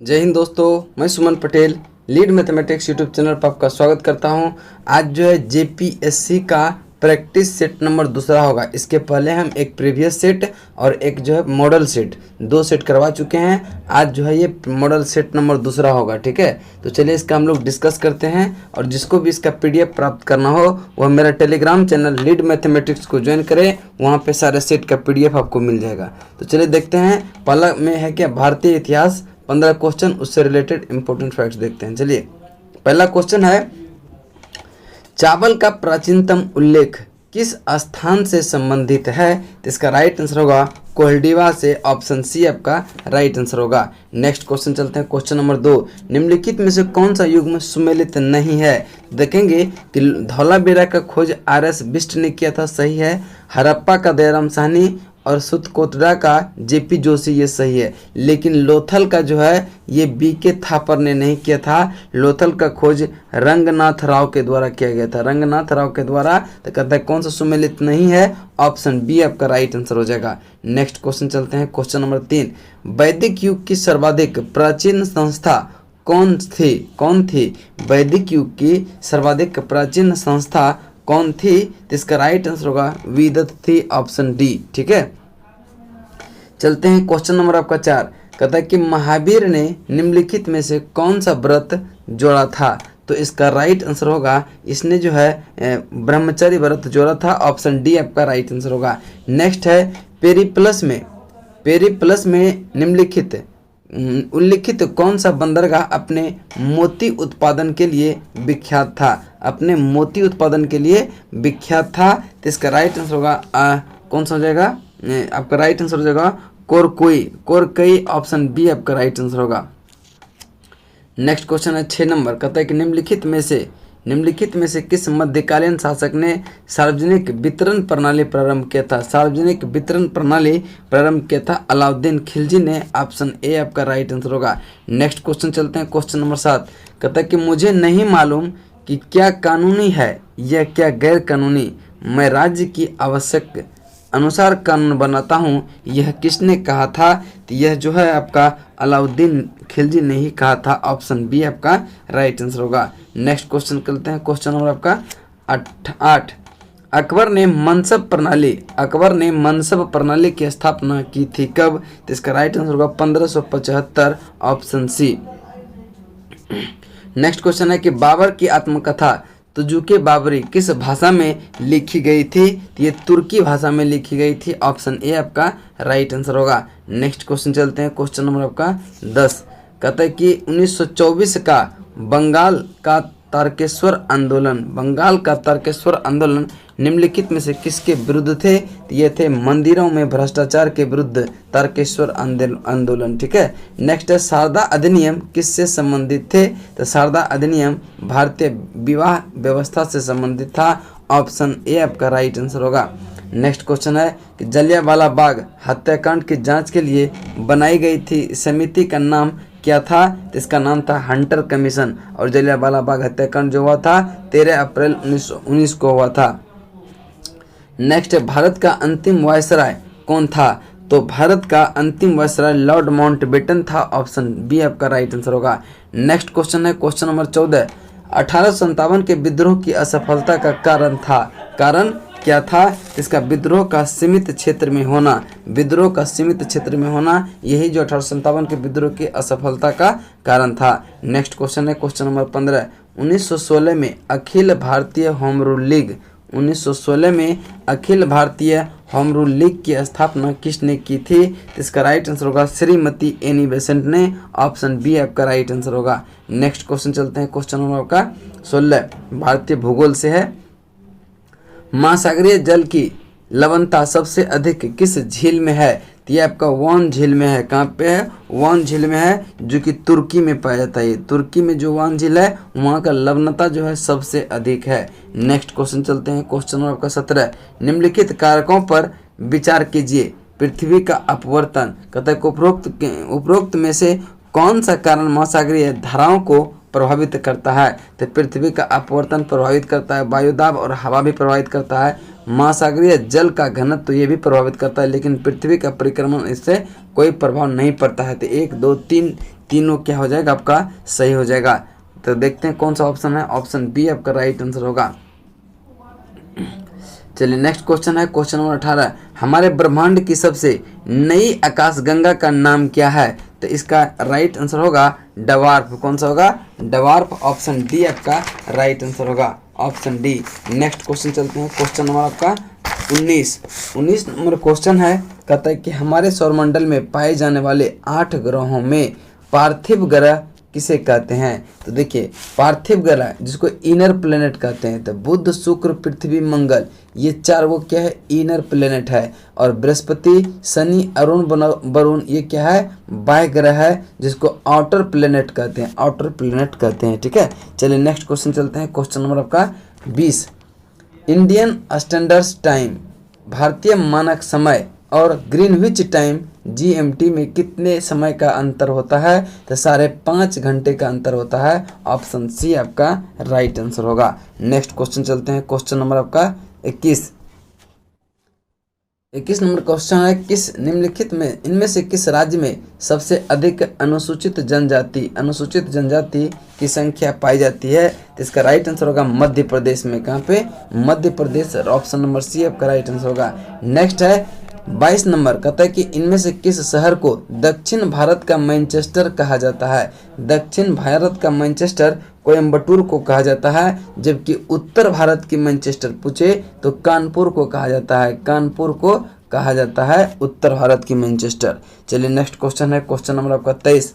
जय हिंद दोस्तों, मैं Suman Patel lead mathematics YouTube channel पर आपका स्वागत करता हूं। आज जो है जेपीएससी का प्रैक्टिस सेट नंबर दूसरा होगा। इसके पहले हम एक प्रीवियस सेट और एक जो है मॉडल सेट, दो सेट करवा चुके हैं। आज जो है ये मॉडल सेट नंबर दूसरा होगा, ठीक है। तो चलिए इसका हम लोग डिस्कस करते हैं। और जिसको भी इसका पीडीएफ प्राप्त करना हो वह मेरा टेलीग्राम चैनल लीड मैथमेटिक्स को ज्वाइन करें, वहाँ पे सारे सेट का पीडीएफ आपको मिल जाएगा। तो चलिए देखते हैं। पहला में है क्या, भारतीय इतिहास 15 क्वेश्चन, उससे रिलेटेड इंपॉर्टेंट फैक्ट्स देखते हैं। चलिए पहला क्वेश्चन है, चावल का प्राचीनतम उल्लेख किस स्थान से संबंधित है? तो इसका राइट आंसर होगा कोल्डिवा से। ऑप्शन सी आपका राइट आंसर होगा। नेक्स्ट क्वेश्चन चलते हैं, क्वेश्चन नंबर 2। निम्नलिखित में से कौन सा युग में सुमेलित नहीं है? देखेंगे कि धौलावीरा का खोज आर.एस. बिष्ट ने किया था, सही है। हड़प्पा का दयाराम साहनी और सुतकोटरा का जेपी जोशी, ये सही है। लेकिन लोथल का जो है ये बीके थापर ने नहीं किया था। लोथल का खोज रंगनाथ राव के द्वारा किया गया था, रंगनाथ राव के द्वारा। तो कहता है कौन सा सुमेलित नहीं है? ऑप्शन बी आपका राइट आंसर हो जाएगा। नेक्स्ट क्वेश्चन चलते हैं, क्वेश्चन नंबर 3। वैदिक युग की सर्वाधिक प्राचीन संस्था कौन थी? वैदिक युग की सर्वाधिक प्राचीन संस्था कौन थी? तो इसका राइट आंसर होगा विदत थी। ऑप्शन डी, ठीक है। चलते हैं क्वेश्चन नंबर आपका 4। कहता है कि महावीर ने निम्नलिखित में से कौन सा व्रत जोड़ा था? तो इसका राइट आंसर होगा, इसने जो है ब्रह्मचर्य व्रत जोड़ा था। ऑप्शन डी आपका राइट आंसर होगा। नेक्स्ट है, पेरिप्लस में निम्नलिखित उल्लिखित कौन सा बंदरगाह अपने मोती उत्पादन के लिए विख्यात था? अपने मोती उत्पादन के लिए विख्यात था। तो इसका राइट आंसर होगा कौन सा हो जाएगा? आपका राइट आंसर हो जाएगा कोरकई। ऑप्शन बी आपका राइट आंसर होगा। नेक्स्ट क्वेश्चन है 6 नंबर। कहता है कि निम्नलिखित में से किस मध्यकालीन शासक ने सार्वजनिक वितरण प्रणाली प्रारंभ किया था? सार्वजनिक वितरण प्रणाली प्रारंभ किया था अलाउद्दीन खिलजी ने। ऑप्शन ए आपका राइट आंसर होगा। नेक्स्ट क्वेश्चन चलते हैं, क्वेश्चन नंबर 7। कहता है कि मुझे नहीं मालूम कि क्या कानूनी है या क्या गैर कानूनी, मैं राज्य की आवश्यक अनुसार कानून बनाता हूँ, यह किसने कहा था? तो यह जो है आपका अलाउद्दीन खिलजी ने ही कहा था। ऑप्शन बी आपका राइट आंसर होगा। नेक्स्ट क्वेश्चन करते हैं, क्वेश्चन नंबर आपका 8। अकबर ने मनसब प्रणाली की स्थापना की थी कब? तो इसका राइट आंसर होगा 1575। Option C. नेक्स्ट क्वेश्चन है कि बाबर की आत्मकथा तुजुके बाबरी किस भाषा में लिखी गई थी? ये तुर्की भाषा में लिखी गई थी। ऑप्शन ए आपका राइट आंसर होगा। नेक्स्ट क्वेश्चन चलते हैं, क्वेश्चन नंबर आपका 10। कहता है कि 1924 का बंगाल का तारकेश्वर आंदोलन निम्नलिखित में से किसके विरुद्ध थे? ये थे मंदिरों में भ्रष्टाचार के विरुद्ध तारकेश्वर आंदोलन, ठीक है। नेक्स्ट है, शारदा अधिनियम किससे संबंधित थे? तो शारदा अधिनियम भारतीय विवाह व्यवस्था से संबंधित था। ऑप्शन ए आपका राइट आंसर होगा। नेक्स्ट क्वेश्चन है कि जलियांवाला बाग हत्याकांड की जांच के लिए बनाई गई थी समिति का नाम क्या था? तो इसका नाम था हंटर कमीशन। और जलियांवाला बाग हत्याकांड जो हुआ था 13 अप्रैल 1919 को हुआ था। नेक्स्ट है, भारत का अंतिम वायसराय कौन था? तो भारत का अंतिम वायसराय लॉर्ड माउंटबेटन था। ऑप्शन बी आपका राइट आंसर होगा। नेक्स्ट क्वेश्चन है, क्वेश्चन नंबर 14। 1857 के विद्रोह की असफलता का कारण क्या था? इसका विद्रोह का सीमित क्षेत्र में होना, यही जो 1857 के विद्रोह की असफलता का कारण था। नेक्स्ट क्वेश्चन है, क्वेश्चन नंबर 15। 1916 में Akhil Bharatiya home rule league की स्थापना किसने की थी? इसका राइट आंसर होगा श्रीमती एनी बेसेंट ने। ऑप्शन बी आपका राइट आंसर होगा। नेक्स्ट क्वेश्चन चलते हैं, क्वेश्चन नंबर आपका 16 भारतीय भूगोल से है। महासागरीय जल की लवणता सबसे अधिक किस झील में है? तो ये आपका वान झील में है। कहाँ पे है? वान झील में है, जो कि तुर्की में पाया जाता है। तुर्की में जो वान झील है वहाँ का लवणता जो है सबसे अधिक है। नेक्स्ट क्वेश्चन चलते हैं, क्वेश्चन नंबर आपका 17। निम्नलिखित कारकों पर विचार कीजिए। पृथ्वी का अपवर्तन, कहता है उपरोक्त में से कौन सा कारण महासागरीय धाराओं को प्रभावित करता है? तो पृथ्वी का अपवर्तन प्रभावित करता है, वायुदाब और हवा भी प्रभावित करता है। महासागरीय जल का घनत्व ये भी प्रभावित करता है, लेकिन पृथ्वी का परिक्रमण इससे कोई प्रभाव नहीं पड़ता है। तो 1 2 3 तीनों क्या हो जाएगा आपका सही हो जाएगा। तो देखते हैं कौन सा ऑप्शन है, ऑप्शन बी आपका राइट आंसर होगा। चलिए नेक्स्ट क्वेश्चन है क्वेश्चन नंबर 18, हमारे ब्रह्मांड की सबसे नई आकाशगंगा का नाम क्या है? तो इसका राइट आंसर होगा डवार्फ। कौन सा होगा? डवार्फ। ऑप्शन डी आपका राइट आंसर होगा, ऑप्शन डी। नेक्स्ट क्वेश्चन चलते हैं क्वेश्चन नंबर आपका 19 नंबर क्वेश्चन है, कहता है कि हमारे सौरमंडल में पाए जाने वाले 8 ग्रहों में पार्थिव ग्रह किसे कहते हैं? तो देखिए पार्थिव ग्रह जिसको इनर प्लेनेट कहते हैं, तो बुध शुक्र पृथ्वी मंगल ये 4 वो क्या है इनर प्लेनेट है, और बृहस्पति शनि अरुण वरुण ये क्या है बाह्य ग्रह है जिसको आउटर प्लेनेट कहते हैं, आउटर प्लेनेट कहते हैं। ठीक है, चलिए नेक्स्ट क्वेश्चन चलते हैं क्वेश्चन नंबर आपका 20, इंडियन स्टैंडर्ड टाइम भारतीय मानक समय और ग्रीनविच टाइम जीएमटी में कितने समय का अंतर होता है? तो 5.5 घंटे का अंतर होता है, ऑप्शन सी आपका राइट आंसर होगा। नेक्स्ट क्वेश्चन चलते हैं क्वेश्चन नंबर आपका 21 नंबर क्वेश्चन है, किस निम्नलिखित में इनमें से किस राज्य में सबसे अधिक अनुसूचित जनजाति की संख्या पाई जाती है? तो इसका राइट आंसर होगा मध्य प्रदेश में। कहाँ पे? Madhya Pradesh, option number C आपका राइट आंसर होगा। नेक्स्ट है 22 नंबर, कहता है कि इनमें से किस शहर को दक्षिण भारत का मैनचेस्टर कहा जाता है? दक्षिण भारत का मैनचेस्टर कोयम्बटूर को कहा जाता है, जबकि उत्तर भारत की मैनचेस्टर पूछे तो कानपुर को कहा जाता है, कानपुर को कहा जाता है उत्तर भारत की मैनचेस्टर। चलिए नेक्स्ट क्वेश्चन है क्वेश्चन नंबर आपका 23,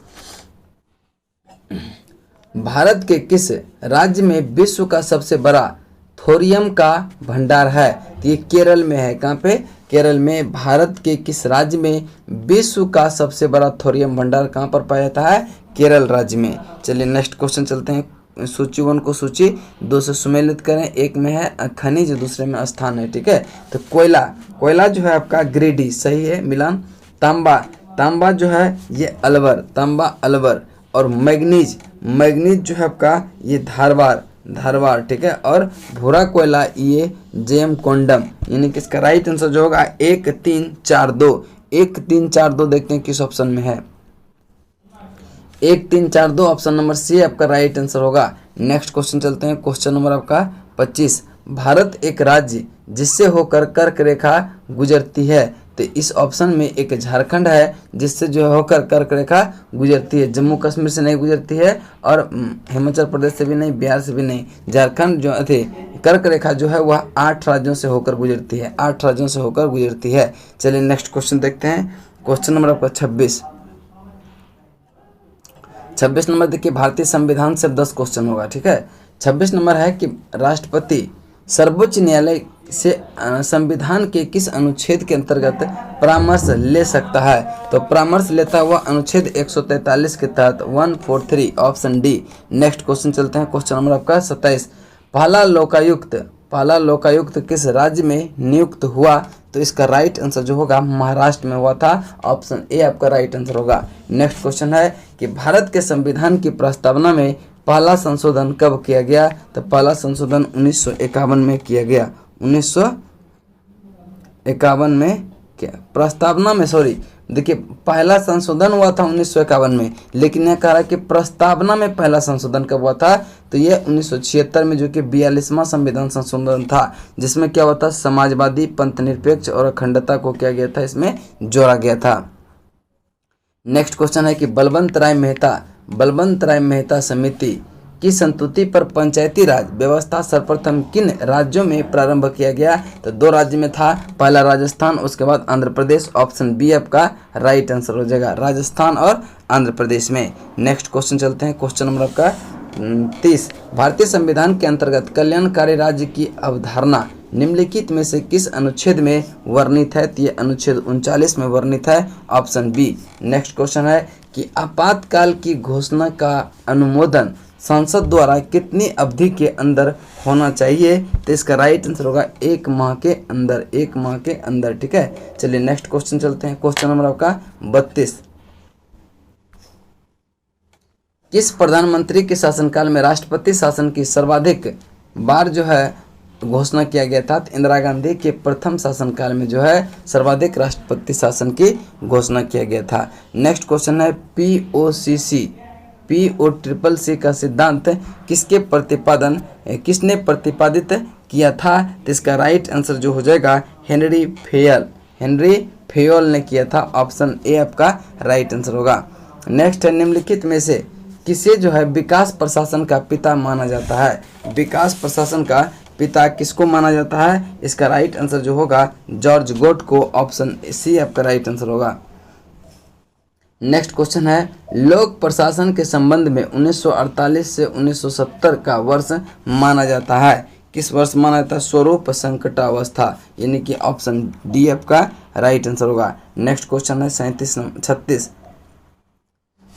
भारत के किस राज्य में विश्व का सबसे बड़ा थोरियम का भंडार है? तो ये केरल में है। कहाँ पे? केरल में। भारत के किस राज्य में विश्व का सबसे बड़ा थोरियम भंडार कहाँ पर पाया जाता है? केरल राज्य में। चलिए नेक्स्ट क्वेश्चन चलते हैं, सूची 1 को सूची 2 से सुमेलित करें, एक में है खनिज दूसरे में स्थान है। ठीक है, तो कोयला जो है आपका गिरिडीह सही है मिलान। तांबा जो है ये अलवर, तांबा अलवर, और मैग्नीज जो है आपका ये धारवाड़। ठीक है, और भूरा कोयला ये जेम कोंडम, यानी कि इसका राइट आंसर जो होगा 1 3 4 2 1 3 4 2 देखते हैं किस ऑप्शन में है। 1 3 4 2 ऑप्शन नंबर सी आपका राइट आंसर होगा। नेक्स्ट क्वेश्चन चलते हैं क्वेश्चन नंबर आपका 25, भारत एक राज्य जिससे होकर कर्क रेखा गुजरती है? तो इस ऑप्शन में एक झारखंड है जिससे जो होकर कर्क रेखा गुजरती है, जम्मू कश्मीर से नहीं गुजरती है और हिमाचल प्रदेश से भी नहीं, बिहार से भी नहीं। झारखंड जो थे कर्क रेखा जो है वह 8 राज्यों से होकर गुजरती है, 8 राज्यों से होकर गुजरती है। चलिए नेक्स्ट क्वेश्चन देखते हैं क्वेश्चन नंबर आपका 26 नंबर देखिए, भारतीय संविधान से 10 क्वेश्चन होगा। ठीक है, 26 नंबर है कि राष्ट्रपति सर्वोच्च न्यायालय से संविधान के किस अनुच्छेद के अंतर्गत परामर्श ले सकता है? तो परामर्श लेता हुआ अनुच्छेद 143 के तहत 143, ऑप्शन डी। नेक्स्ट क्वेश्चन चलते हैं क्वेश्चन नंबर आपका 27, पहला लोकायुक्त किस राज्य में नियुक्त हुआ? तो इसका राइट आंसर जो होगा महाराष्ट्र में हुआ था, ऑप्शन ए आपका राइट आंसर होगा। नेक्स्ट क्वेश्चन है कि भारत के संविधान की प्रस्तावना में पहला संशोधन कब किया गया? तो पहला संशोधन 1951 में किया गया, 1951 में क्या प्रस्तावना में, सॉरी देखिए पहला संशोधन हुआ था 1951 में, लेकिन यह कह रहा है कि प्रस्तावना में पहला संशोधन कब हुआ था? तो ये 1976 में, जो कि 42वां संविधान संशोधन था, जिसमें क्या हुआ था समाजवादी, पंथ निरपेक्ष और अखंडता को क्या गया था इसमें जोड़ा गया था। नेक्स्ट क्वेश्चन है कि बलवंत राय मेहता समिति की संस्तुति पर पंचायती राज व्यवस्था सर्वप्रथम किन राज्यों में प्रारंभ किया गया? तो 2 राज्य में था, पहला राजस्थान, उसके बाद आंध्र प्रदेश, ऑप्शन बी आपका राइट आंसर हो जाएगा, राजस्थान और आंध्र प्रदेश में। नेक्स्ट क्वेश्चन चलते हैं क्वेश्चन नंबर आपका 30, भारतीय संविधान के अंतर्गत कल्याणकारी राज्य की अवधारणा निम्नलिखित में से किस अनुच्छेद में वर्णित है? तो ये अनुच्छेद 39 में वर्णित है, ऑप्शन बी। नेक्स्ट क्वेश्चन है कि आपातकाल की घोषणा का अनुमोदन संसद द्वारा कितनी अवधि के अंदर होना चाहिए? तो इसका राइट आंसर होगा 1 माह के अंदर, 1 माह के अंदर। ठीक है, चलिए नेक्स्ट क्वेश्चन चलते हैं क्वेश्चन नंबर आपका 32, किस प्रधानमंत्री के शासनकाल में राष्ट्रपति शासन की सर्वाधिक बार जो है घोषणा किया गया था। तो इंदिरा गांधी के प्रथम शासनकाल में जो है सर्वाधिक राष्ट्रपति शासन की घोषणा किया गया था। नेक्स्ट क्वेश्चन है POCC का सिद्धांत किसने प्रतिपादित किया था? तो इसका राइट आंसर जो हो जाएगा हेनरी फेयल ने किया था। ऑप्शन ए आपका राइट आंसर होगा। नेक्स्ट है निम्नलिखित में से किसे जो है विकास प्रशासन का पिता माना जाता है? विकास प्रशासन का पिता किसको माना जाता है? इसका राइट आंसर जो होगा जॉर्ज गोट को। ऑप्शन सी आपका राइट आंसर होगा। नेक्स्ट क्वेश्चन है लोक प्रशासन के संबंध में 1948 से 1970 का वर्ष माना जाता है। किस वर्ष माना जाता है? स्वरूप संकटावस्था, यानी कि ऑप्शन डी आपका राइट आंसर होगा। नेक्स्ट क्वेश्चन है 36।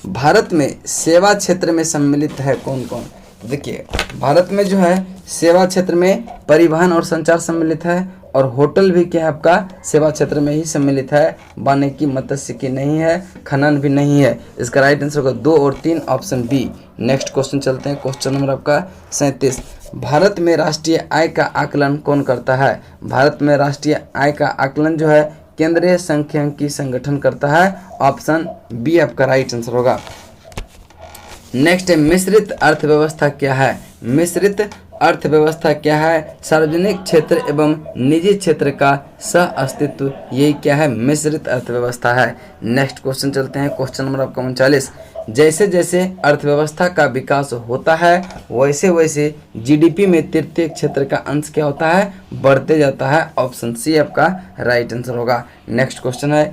भारत में सेवा क्षेत्र में सम्मिलित है कौन कौन? देखिए भारत में जो है सेवा क्षेत्र में परिवहन और संचार सम्मिलित है, और होटल भी क्या है आपका सेवा क्षेत्र में ही सम्मिलित है। वानिकी मत्स्यिकी नहीं है, खनन भी नहीं है। इसका राइट आंसर होगा 2 और 3 ऑप्शन बी। नेक्स्ट क्वेश्चन चलते हैं, क्वेश्चन नंबर आपका 37। भारत में राष्ट्रीय आय का आकलन कौन करता है? भारत में राष्ट्रीय आय का आकलन जो है केंद्रीय सांख्यिकी संगठन करता है। ऑप्शन बी आपका राइट आंसर होगा। नेक्स्ट है मिश्रित अर्थव्यवस्था क्या है? मिश्रित अर्थव्यवस्था क्या है? सार्वजनिक क्षेत्र एवं निजी क्षेत्र का सह अस्तित्व, यही क्या है? मिश्रित अर्थव्यवस्था है। नेक्स्ट क्वेश्चन चलते हैं, क्वेश्चन नंबर आपका 39। जैसे जैसे अर्थव्यवस्था का विकास होता है वैसे वैसे जीडीपी में तृतीय क्षेत्र का अंश क्या होता है? बढ़ते जाता है। ऑप्शन सी आपका राइट आंसर होगा। नेक्स्ट क्वेश्चन है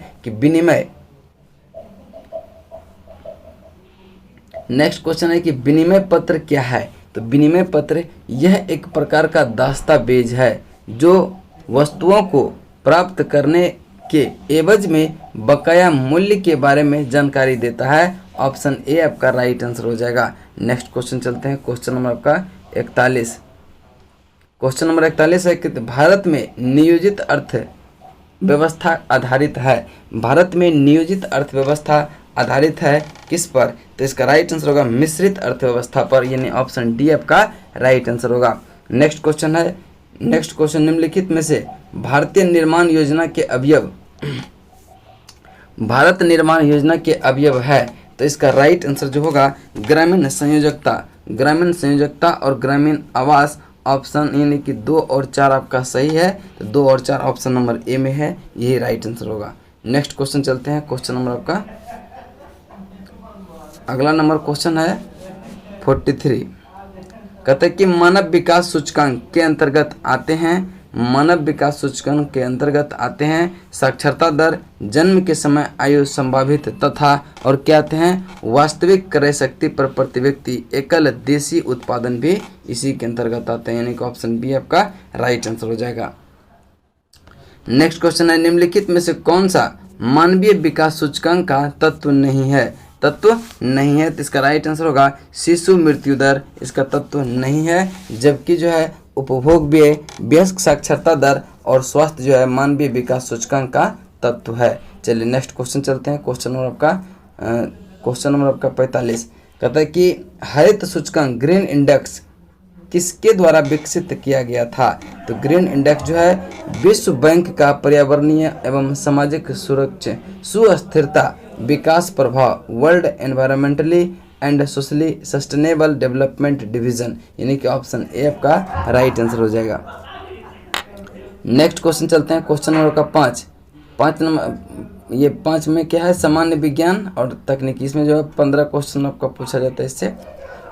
कि विनिमय पत्र क्या है? तो विनिमय पत्र यह एक प्रकार का दस्तावेज है जो वस्तुओं को प्राप्त करने के एवज में बकाया मूल्य के बारे में जानकारी देता है। ऑप्शन ए आपका राइट आंसर हो जाएगा। नेक्स्ट क्वेश्चन चलते हैं, क्वेश्चन नंबर आपका 41। क्वेश्चन नंबर 41 है कि भारत में नियोजित अर्थव्यवस्था आधारित है। भारत में नियोजित अर्थव्यवस्था आधारित है किस पर? तो इसका राइट आंसर होगा मिश्रित अर्थव्यवस्था पर, यानी ऑप्शन डी आपका राइट आंसर होगा। नेक्स्ट क्वेश्चन है, नेक्स्ट क्वेश्चन निम्नलिखित में से भारतीय निर्माण योजना के अवयव भारत निर्माण योजना के अवयव है। तो इसका राइट आंसर जो होगा ग्रामीण संयोजकता और ग्रामीण आवास। ऑप्शन यानी कि 2 और 4 आपका सही है। तो 2 और 4 ऑप्शन नंबर ए में है, यही राइट आंसर होगा। नेक्स्ट क्वेश्चन चलते हैं, क्वेश्चन नंबर आपका अगला नंबर क्वेश्चन है 43। कहते हैं कि मानव विकास सूचकांक के अंतर्गत आते हैं साक्षरता दर, जन्म के समय आयु, संभावित तथा और क्या आते हैं? वास्तविक क्रय शक्ति पर प्रति व्यक्ति, एकल देशी उत्पादन भी इसी के अंतर्गत आते हैं, यानी कि ऑप्शन बी आपका राइट आंसर हो जाएगा। नेक्स्ट क्वेश्चन है निम्नलिखित में से कौन सा मानवीय विकास सूचकांक का तत्व नहीं है? तो इसका राइट आंसर होगा शिशु मृत्यु दर, इसका तत्व नहीं है। जबकि जो है उपभोग व्यय, वयस्क साक्षरता दर और स्वास्थ्य जो है मानवीय विकास सूचकांक का तत्व है। चलिए नेक्स्ट क्वेश्चन चलते हैं, क्वेश्चन नंबर आपका 45। कहता है कि हरित सूचकांक ग्रीन इंडेक्स किसके द्वारा विकसित किया गया था? तो ग्रीन इंडेक्स जो है विश्व बैंक का पर्यावरणीय एवं सामाजिक सुस्थिरता विकास प्रभाव, world environmentally and socially sustainable development division, यानी कि ऑप्शन ए आपका राइट आंसर हो जाएगा। नेक्स्ट क्वेश्चन चलते हैं, क्वेश्चन नंबर का 5 नंबर, ये 5 में क्या है? सामान्य विज्ञान और तकनीकी। इसमें जो है 15 क्वेश्चन आपका पूछा जाता है इससे।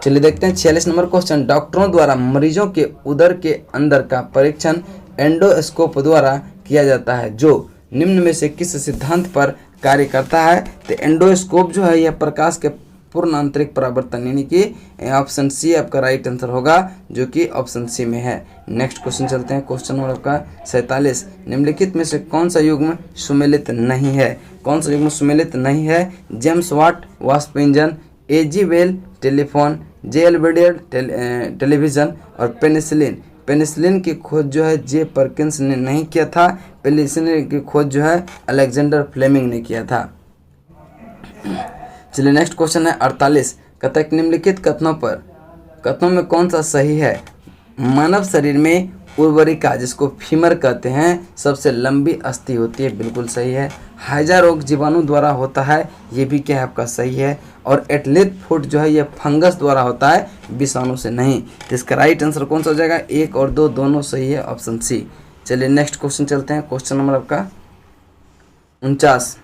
चलिए देखते हैं 46 नंबर क्वेश्चन। डॉक्टरों द्वारा मरीजों के उदर के अंदर का परीक्षण एंडोस्कोप द्वारा किया जाता है जो निम्न में से किस सिद्धांत पर कार्य करता है? तो एंडोस्कोप जो है यह प्रकाश के पूर्ण आंतरिक परावर्तन, यानी कि ऑप्शन सी आपका राइट आंसर होगा, जो कि ऑप्शन सी में है। नेक्स्ट क्वेश्चन चलते हैं, क्वेश्चन नंबर आपका 47। निम्नलिखित में से कौन सा युग्म सुमेलित नहीं है? कौन सा युग्म सुमेलित नहीं है? जेम्स वाट वाष्प इंजन, एजी वेल टेलीफोन, जे एल्वेडियर टेलीविजन और पेनिसिलिन की खोज जो है जे परकिंस ने नहीं किया था। पेनिसिलिन की खोज जो है अलेक्जेंडर फ्लेमिंग ने किया था। चलिए नेक्स्ट क्वेश्चन है 48। कहता है निम्नलिखित कथनों में कौन सा सही है? मानव शरीर में उर्वरिका जिसको फीमर कहते हैं सबसे लंबी अस्थि होती है, बिल्कुल सही है। हैजा रोग जीवाणु द्वारा होता है, ये भी क्या है आपका सही है। और एटलेट फुट जो है ये फंगस द्वारा होता है, विषाणु से नहीं। तो इसका राइट आंसर कौन सा हो जाएगा? 1 और 2 दोनों सही है, ऑप्शन सी। चलिए नेक्स्ट क्वेश्चन चलते हैं। क्वेश्चन नंबर आपका 49,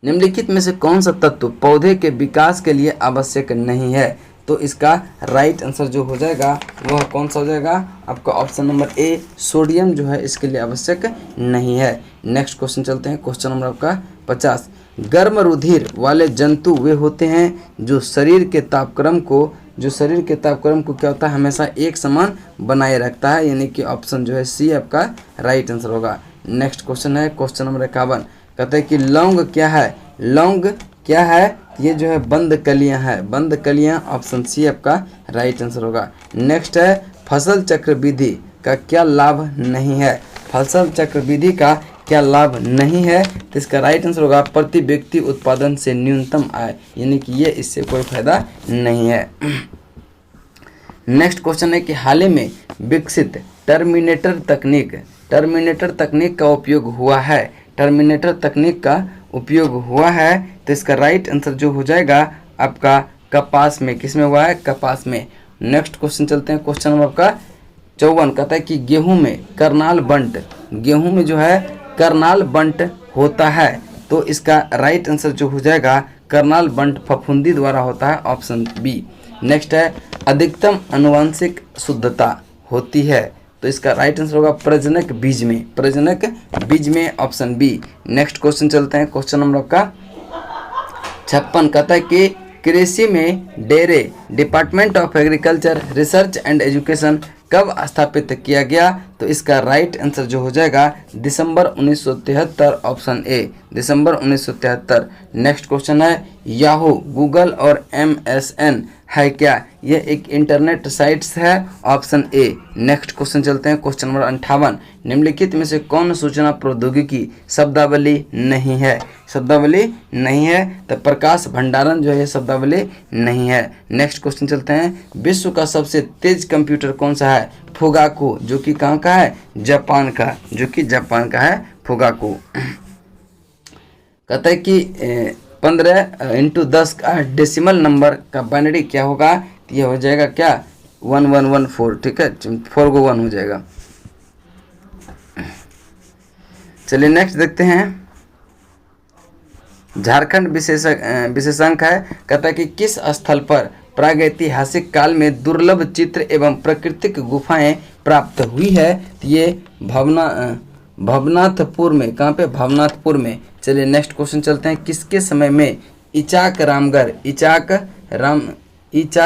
निम्नलिखित में से कौन सा तत्व पौधे के विकास के लिए आवश्यक नहीं है? तो इसका राइट आंसर जो हो जाएगा वह कौन सा हो जाएगा आपका? ऑप्शन नंबर ए, सोडियम जो है इसके लिए आवश्यक नहीं है। नेक्स्ट क्वेश्चन चलते हैं। क्वेश्चन नंबर आपका 50, गर्म रुधिर वाले जंतु वे होते हैं जो शरीर के तापक्रम को क्या होता है? हमेशा एक समान बनाए रखता है, यानी कि ऑप्शन जो है सी आपका राइट आंसर होगा। नेक्स्ट क्वेश्चन है क्वेश्चन नंबर 51, कहते हैं कि लौंग क्या है? लौंग क्या है? ये जो है बंद कलियां है, बंद कलियां, ऑप्शन सी आपका राइट आंसर होगा। नेक्स्ट है फसल चक्र विधि का क्या लाभ नहीं है? फसल चक्र विधि का क्या लाभ नहीं है? तो इसका राइट आंसर होगा प्रति व्यक्ति उत्पादन से न्यूनतम आय, यानी कि ये इससे कोई फायदा नहीं है। नेक्स्ट क्वेश्चन है कि हाल ही में विकसित टर्मिनेटर तकनीक का उपयोग हुआ है। टर्मिनेटर तकनीक का उपयोग हुआ है, तो इसका राइट आंसर जो हो जाएगा आपका कपास में। किस में हुआ है? कपास में। नेक्स्ट क्वेश्चन चलते हैं। क्वेश्चन नंबर आपका 54, कहता है कि गेहूं में जो है करनाल बंट होता है, तो इसका राइट आंसर जो हो जाएगा करनाल बंट फफूंदी द्वारा होता है, ऑप्शन बी। नेक्स्ट है अधिकतम आनुवंशिक शुद्धता होती है, तो इसका राइट आंसर होगा प्रजनक बीज में, ऑप्शन बी। नेक्स्ट क्वेश्चन चलते हैं। क्वेश्चन नंबर आपका 56, कहता है कि कृषि में डेरे department of agriculture research and education कब स्थापित किया गया? तो इसका राइट आंसर जो हो जाएगा दिसंबर 1973, option A, December 1973। Next question है याहू, गूगल और MSN है क्या? ये एक इंटरनेट साइट्स है, ऑप्शन ए। नेक्स्ट क्वेश्चन चलते हैं। क्वेश्चन नंबर 58, निम्नलिखित में से कौन सूचना प्रौद्योगिकी शब्दावली नहीं है? तो प्रकाश भंडारण जो है शब्दावली नहीं है। नेक्स्ट क्वेश्चन चलते हैं। विश्व का सबसे तेज कंप्यूटर कौन सा है? फुगाकू, जो कि कहाँ का है? जापान का है फुगाकू। कहता है कि 15 × 10 का डेसिमल नंबर का बाइनरी क्या होगा? तो ये हो जाएगा क्या? 1114, ठीक है, 4 को 1 हो जाएगा। चलिए नेक्स्ट देखते हैं। झारखंड विशेषांक है, कहता है कि किस स्थल पर प्रागैतिहासिक काल में दुर्लभ चित्र एवं प्राकृतिक गुफाएं प्राप्त हुई है? तो ये भवनाथपुर में। कहाँ पे? भवनाथपुर में। चलिए नेक्स्ट क्वेश्चन चलते हैं। किसके समय में इचाक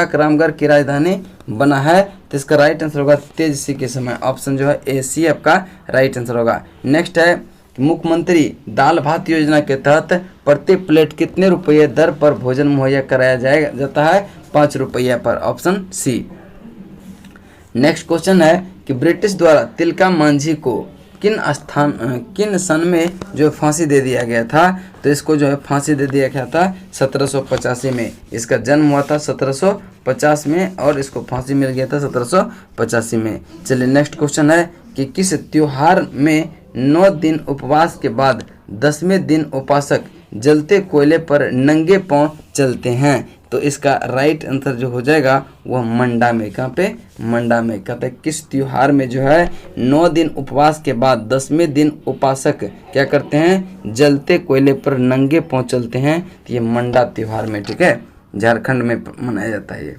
रामगढ़ की राजधानी बना है? तो इसका राइट आंसर होगा तेजसी के समय, ऑप्शन जो है ए सी आपका राइट आंसर होगा। नेक्स्ट है मुख्यमंत्री दाल भात योजना के तहत प्रति प्लेट कितने रुपये दर पर भोजन मुहैया कराया जाता है? 5 रुपया पर, ऑप्शन सी। नेक्स्ट क्वेश्चन है कि ब्रिटिश द्वारा तिलका मांझी को किन सन में जो फांसी दे दिया गया था? तो इसको जो है फांसी दे दिया गया था 1785 में। इसका जन्म हुआ था 1750 में और इसको फांसी मिल गया था 1785 में। चलिए नेक्स्ट क्वेश्चन है कि किस त्योहार में 9 दिन उपवास के बाद 10वें दिन उपासक जलते कोयले पर नंगे पांव चलते हैं? तो इसका राइट आंसर जो हो जाएगा वह मंडा में। कहाँ पे? मंडा में। कहते हैं किस त्योहार में जो है 9 दिन उपवास के बाद 10वें दिन उपासक क्या करते हैं? जलते कोयले पर नंगे पांव चलते हैं। तो ये मंडा त्योहार में, ठीक है, झारखंड में मनाया जाता है ये।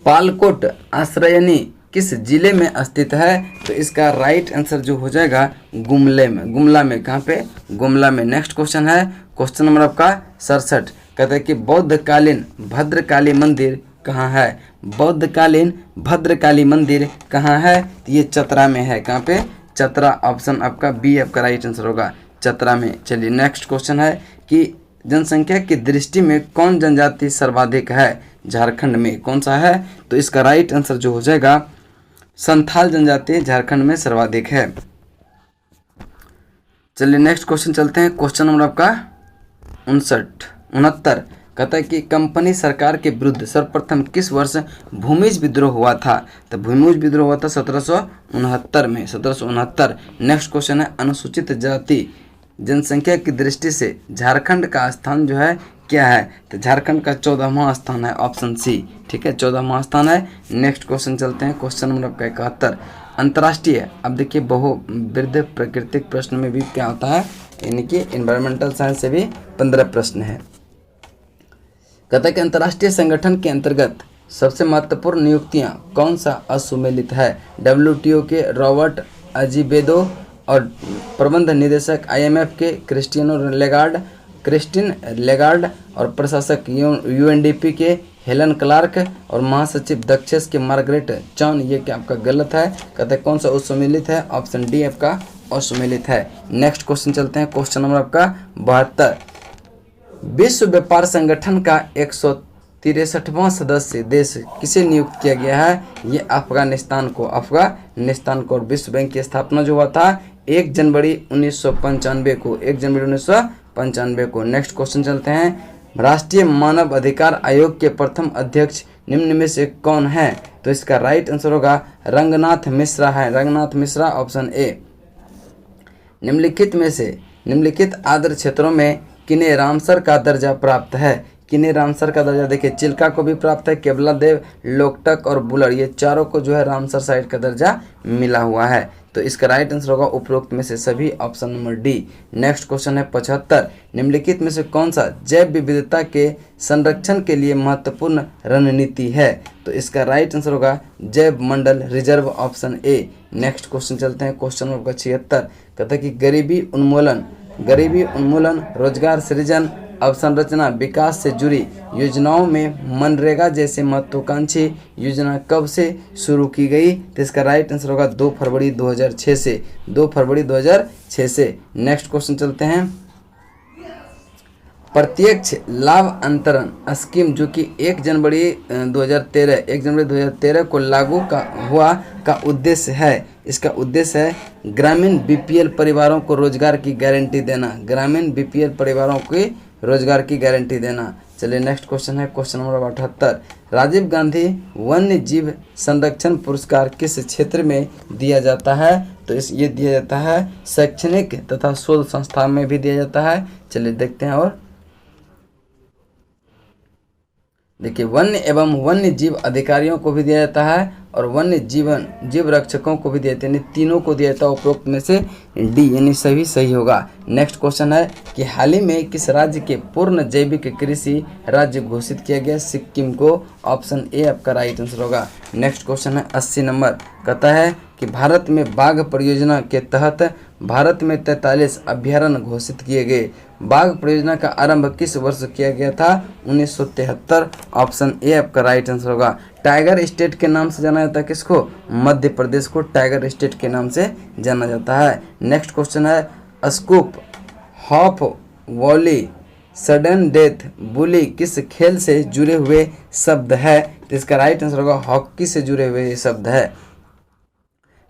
पालकोट आश्रयनी किस जिले में स्थित है? तो इसका राइट आंसर जो हो जाएगा गुमला में। कहाँ पे? गुमला में। नेक्स्ट क्वेश्चन है क्वेश्चन नंबर आपका 67, कहते हैं कि बौद्धकालीन भद्रकाली मंदिर कहाँ है? बौद्धकालीन भद्रकाली मंदिर कहाँ है? तो ये चतरा में है। कहाँ पे? चतरा, ऑप्शन आपका बी आपका राइट आंसर होगा, चतरा में। चलिए नेक्स्ट क्वेश्चन है कि जनसंख्या की दृष्टि में कौन जनजाति सर्वाधिक है? झारखंड में कौन सा है? तो इसका राइट आंसर जो हो जाएगा संथाल जनजाति झारखंड में सर्वाधिक है। चलिए नेक्स्ट क्वेश्चन चलते हैं। क्वेश्चन नंबर आपका 69, कहता है कि कंपनी सरकार के विरुद्ध सर्वप्रथम किस वर्ष भूमिज विद्रोह हुआ था? तो भूमिज विद्रोह हुआ था 1769 में, 1769। नेक्स्ट क्वेश्चन है अनुसूचित जाति जनसंख्या की दृष्टि से झारखंड का स्थान जो है क्या है? तो झारखंड का 14वां स्थान है, ऑप्शन सी। ठीक है, 14वां स्थान है। नेक्स्ट क्वेश्चन चलते हैं, क्वेश्चन नंबर आपका 71 अंतर्राष्ट्रीय। अब देखिए बहुविध प्राकृतिक प्रश्न में भी क्या होता है, यानी कि एनवायरमेंटल साइंस से भी 15 प्रश्न है। कहता है कि अंतर्राष्ट्रीय संगठन के अंतर्गत सबसे महत्वपूर्ण नियुक्तियां कौन सा असुमेलित है? WTO के रॉबर्ट अजीबेदो और प्रबंध निदेशक IMF के क्रिस्टिन लेगार्ड और प्रशासक UNDP के हेलन क्लार्क और महासचिव दक्षेस के मार्गरेट चॉन। ये क्या आपका गलत है? कहते हैं कौन सा असुमेलित है? ऑप्शन डी आपका असुमेलित है। नेक्स्ट क्वेश्चन चलते हैं, क्वेश्चन नंबर आपका 72 विश्व व्यापार संगठन का 163वां सदस्य देश किसे नियुक्त किया गया है? ये अफगानिस्तान को और विश्व बैंक की स्थापना जो हुआ था 1 जनवरी 1995 को, 1 जनवरी 1995 को। नेक्स्ट क्वेश्चन चलते हैं, राष्ट्रीय मानव अधिकार आयोग के प्रथम अध्यक्ष निम्न में से कौन है? तो इसका राइट आंसर होगा रंगनाथ मिश्रा है, रंगनाथ मिश्रा, ऑप्शन ए। निम्नलिखित आर्द्र क्षेत्रों में किन्हें रामसर का दर्जा प्राप्त है? किन्हें रामसर का दर्जा, देखिए चिल्का को भी प्राप्त है, केवलादेव, लोकटक और बुलर, ये चारों को जो है रामसर साइट का दर्जा मिला हुआ है। तो इसका राइट आंसर होगा उपरोक्त में से सभी, option number D. Next question है 75 निम्नलिखित में से कौन सा जैव विविधता के संरक्षण के लिए महत्वपूर्ण रणनीति है? तो इसका राइट आंसर होगा जैव मंडल reserve, option A. Next question चलते हैं, क्वेश्चन नंबर 76 कहता है कि गरीबी उन्मूलन, रोजगार सृजन, अवसंरचना विकास से जुड़ी योजनाओं में मनरेगा जैसे महत्वाकांक्षी योजना कब से शुरू की गई? तो इसका राइट आंसर होगा 2 फरवरी 2006 से, 2 फरवरी 2006 से। नेक्स्ट क्वेश्चन चलते हैं, प्रत्यक्ष लाभ अंतरण स्कीम जो कि 1 जनवरी 2013 को लागू हुआ का उद्देश्य है, इसका उद्देश्य है ग्रामीण BPL परिवारों को रोजगार की गारंटी देना, ग्रामीण BPL परिवारों की रोजगार की गारंटी देना। चलिए नेक्स्ट क्वेश्चन है, क्वेश्चन नंबर 78 राजीव गांधी वन्य जीव संरक्षण पुरस्कार किस क्षेत्र में दिया जाता है? तो ये दिया जाता है शैक्षणिक तथा शोध संस्थान में भी दिया जाता है। चलिए देखते हैं, और देखिए वन्य एवं वन्य जीव अधिकारियों को भी दिया जाता है और वन्य जीव रक्षकों को भी दिया जाता है, यानी तीनों को दिया जाता है। उपरोक्त में से डी यानी सभी सही होगा। नेक्स्ट क्वेश्चन है कि हाल ही में किस राज्य के पूर्ण जैविक कृषि राज्य घोषित किया गया? सिक्किम को, ऑप्शन ए आपका राइट आंसर होगा। नेक्स्ट क्वेश्चन है 80 नंबर कहता है कि भारत में बाघ परियोजना के तहत भारत में 43 अभ्यारण्य घोषित किए गए। बाघ परियोजना का आरंभ किस वर्ष किया गया था? 1973, ऑप्शन ए आपका राइट आंसर होगा। टाइगर स्टेट के नाम से जाना जाता है किसको? मध्य प्रदेश को टाइगर स्टेट के नाम से जाना जाता है। नेक्स्ट क्वेश्चन है scoop, hop volley, sudden death, bully किस खेल से जुड़े हुए शब्द है? तो इसका राइट आंसर होगा हॉकी से जुड़े हुए ये शब्द है।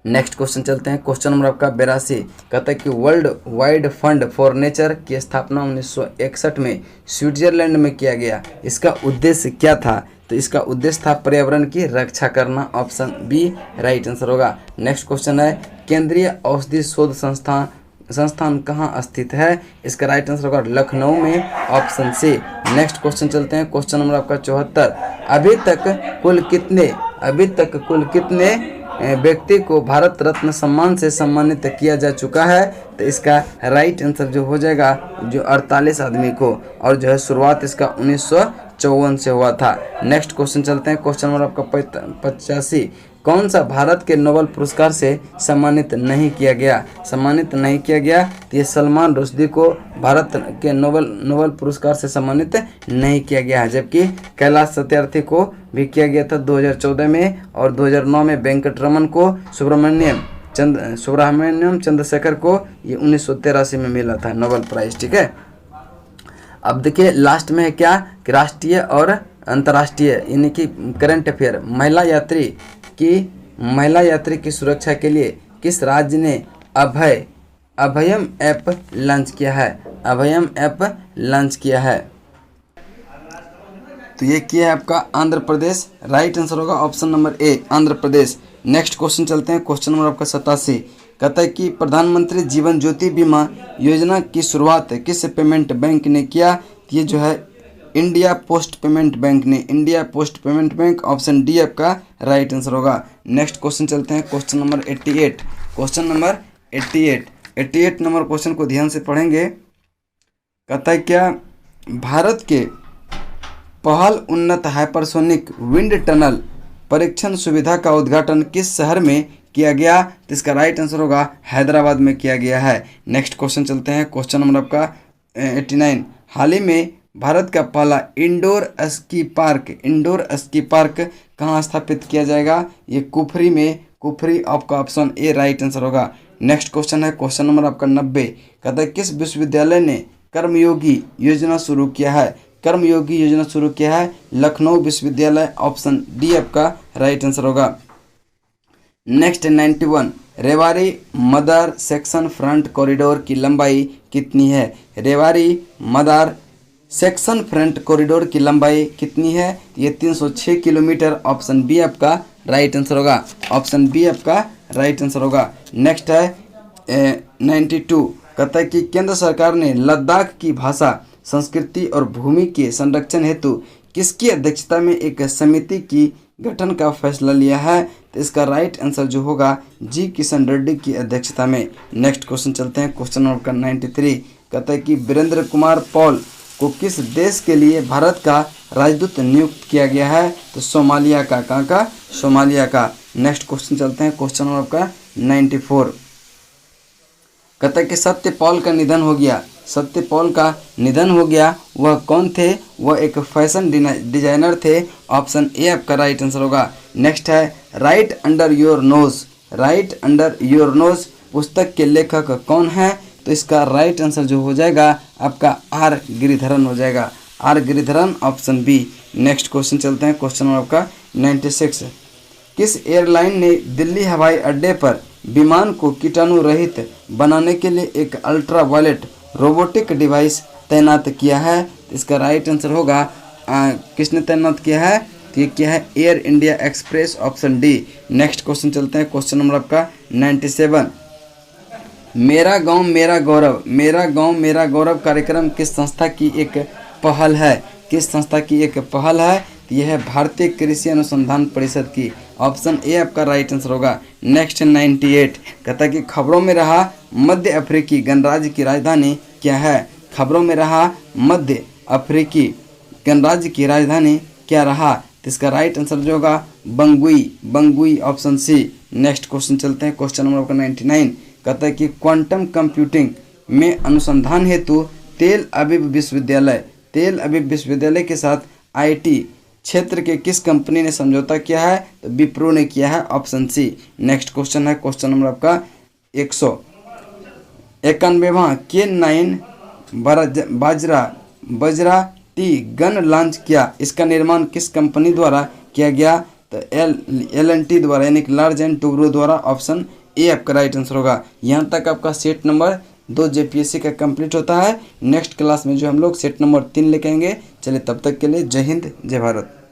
नेक्स्ट क्वेश्चन चलते हैं, क्वेश्चन नंबर आपका 82 कहता है कि world wide fund for nature की स्थापना 1961 में स्विट्जरलैंड में किया गया। इसका उद्देश्य क्या था? तो इसका उद्देश्य था पर्यावरण की रक्षा करना, ऑप्शन बी राइट आंसर होगा। नेक्स्ट क्वेश्चन है केंद्रीय औषधि शोध संस्थान कहाँ स्थित है? इसका राइट आंसर होगा लखनऊ में, ऑप्शन सी। नेक्स्ट क्वेश्चन चलते हैं, क्वेश्चन नंबर आपका 74 अभी तक कुल कितने व्यक्ति को भारत रत्न सम्मान से सम्मानित किया जा चुका है? तो इसका राइट आंसर जो हो जाएगा जो 48 आदमी को, और जो है शुरुआत इसका 1954 से हुआ था। नेक्स्ट क्वेश्चन चलते हैं, क्वेश्चन नंबर आपका 85 कौन सा भारत के नोबेल पुरस्कार से सम्मानित नहीं किया गया? तो ये सलमान रुश्दी को भारत के नोबेल पुरस्कार से सम्मानित नहीं किया गया है, जबकि कैलाश सत्यार्थी को भी किया गया था 2014 में, और 2009 में वेंकटरमन को, सुब्रमण्यम चंद्रशेखर को ये 1983 में मिला था नोबेल प्राइज। ठीक है, अब देखिए लास्ट में है क्या कि राष्ट्रीय और अंतर्राष्ट्रीय यानी कि करंट अफेयर। महिला यात्री की सुरक्षा के लिए किस राज्य ने अभयम ऐप लॉन्च किया है? तो ये किया है आपका आंध्र प्रदेश। राइट आंसर होगा option number A, Andhra Pradesh. Next question चलते हैं, क्वेश्चन नंबर आपका 87। कहता है कि प्रधानमंत्री जीवन ज्योति बीमा योजना की शुरुआत किस पेमेंट बैंक ने किया? ये जो है इंडिया पोस्ट पेमेंट बैंक ने, India post payment bank, option D आपका राइट आंसर होगा। नेक्स्ट क्वेश्चन चलते हैं, question number 88। Question number 88 number question को ध्यान से पढ़ेंगे। कहता है क्या भारत के पहल उन्नत हाइपरसोनिक विंड टनल परीक्षण सुविधा का उद्घाटन किस शहर में किया गया? तो इसका राइट आंसर होगा हैदराबाद में किया गया है। नेक्स्ट क्वेश्चन चलते हैं, क्वेश्चन नंबर आपका 89। हाल ही में भारत का पहला इंडोर स्की पार्क कहाँ स्थापित किया जाएगा? ये कुफरी में, कुफरी आपका ऑप्शन ए राइट आंसर होगा। नेक्स्ट क्वेश्चन है, क्वेश्चन नंबर आपका 90। कहता है किस विश्वविद्यालय ने कर्मयोगी योजना शुरू किया है? कर्मयोगी योजना शुरू किया है लखनऊ विश्वविद्यालय, ऑप्शन डी आपका राइट आंसर होगा। नेक्स्ट 91। रेवाड़ी मदार सेक्शन फ्रंट कॉरिडोर की लंबाई कितनी है? रेवाड़ी मदार सेक्शन फ्रंट कॉरिडोर की लंबाई कितनी है? ये 306 किलोमीटर, ऑप्शन बी आपका राइट आंसर होगा, ऑप्शन बी आपका राइट आंसर होगा। नेक्स्ट है 92। कहता है कि केंद्र सरकार ने लद्दाख की भाषा, संस्कृति और भूमि के संरक्षण हेतु किसकी अध्यक्षता में एक समिति की गठन का फैसला लिया है? तो इसका राइट आंसर जो होगा जी किशन रेड्डी की अध्यक्षता में। नेक्स्ट क्वेश्चन चलते हैं, क्वेश्चन नंबर 93। कहता है कि वीरेंद्र कुमार पॉल को किस देश के लिए भारत का राजदूत नियुक्त किया गया है? तो सोमालिया का, कहाँ का? सोमालिया का। नेक्स्ट क्वेश्चन चलते हैं, क्वेश्चन नंबर आपका 94। कहता है कि सत्यपाल का निधन हो गया, सत्यपाल का निधन हो गया, वह कौन थे? वह एक फैशन डिजाइनर थे, ऑप्शन ए आपका राइट आंसर होगा। नेक्स्ट है right under your nose, right under your nose पुस्तक के लेखक कौन है? तो इसका राइट आंसर जो हो जाएगा आपका आर गिरिधरन हो जाएगा, R Giridharan, option B. Next question चलते हैं, क्वेश्चन नंबर आपका 96। किस एयरलाइन ने दिल्ली हवाई अड्डे पर विमान को कीटाणु रहित बनाने के लिए एक अल्ट्रा वायलेट रोबोटिक डिवाइस तैनात किया है? तो इसका राइट आंसर होगा किसने तैनात किया है? तो ये क्या है? Air India express, option D. Next question चलते हैं, क्वेश्चन नंबर आपका 97। मेरा गांव मेरा गौरव, मेरा गांव मेरा गौरव कार्यक्रम किस संस्था की एक पहल है? किस संस्था की एक पहल है? तो यह है भारतीय कृषि अनुसंधान परिषद की, ऑप्शन ए आपका राइट आंसर होगा। नेक्स्ट 98। कहता है कि खबरों में रहा मध्य अफ्रीकी गणराज्य की राजधानी क्या है? खबरों में रहा मध्य अफ्रीकी गणराज्य की राजधानी क्या रहा? तो इसका राइट आंसर जो होगा बंगुई, बंगुई, ऑप्शन सी। नेक्स्ट क्वेश्चन चलते हैं, क्वेश्चन नंबर आपका 99। कहता है कि क्वांटम कंप्यूटिंग में अनुसंधान हेतु तेल अवीव विश्वविद्यालय के साथ आईटी क्षेत्र के किस कंपनी ने समझौता किया है? तो विप्रो ने किया है, ऑप्शन सी। नेक्स्ट क्वेश्चन है, क्वेश्चन नंबर आपका 191वां K9 बाजरा टी गन लॉन्च किया, इसका निर्माण किस कंपनी द्वारा किया गया? तो L&T द्वारा, यानी कि लार्ज एंड टूब्रो द्वारा, ऑप्शन ए आपका राइट आंसर होगा। यहाँ तक आपका सेट नंबर 2 JPSC का कंप्लीट होता है। नेक्स्ट क्लास में जो हम लोग सेट नंबर 3 लेके आएंगे। चलिए तब तक के लिए जय हिंद, जय भारत।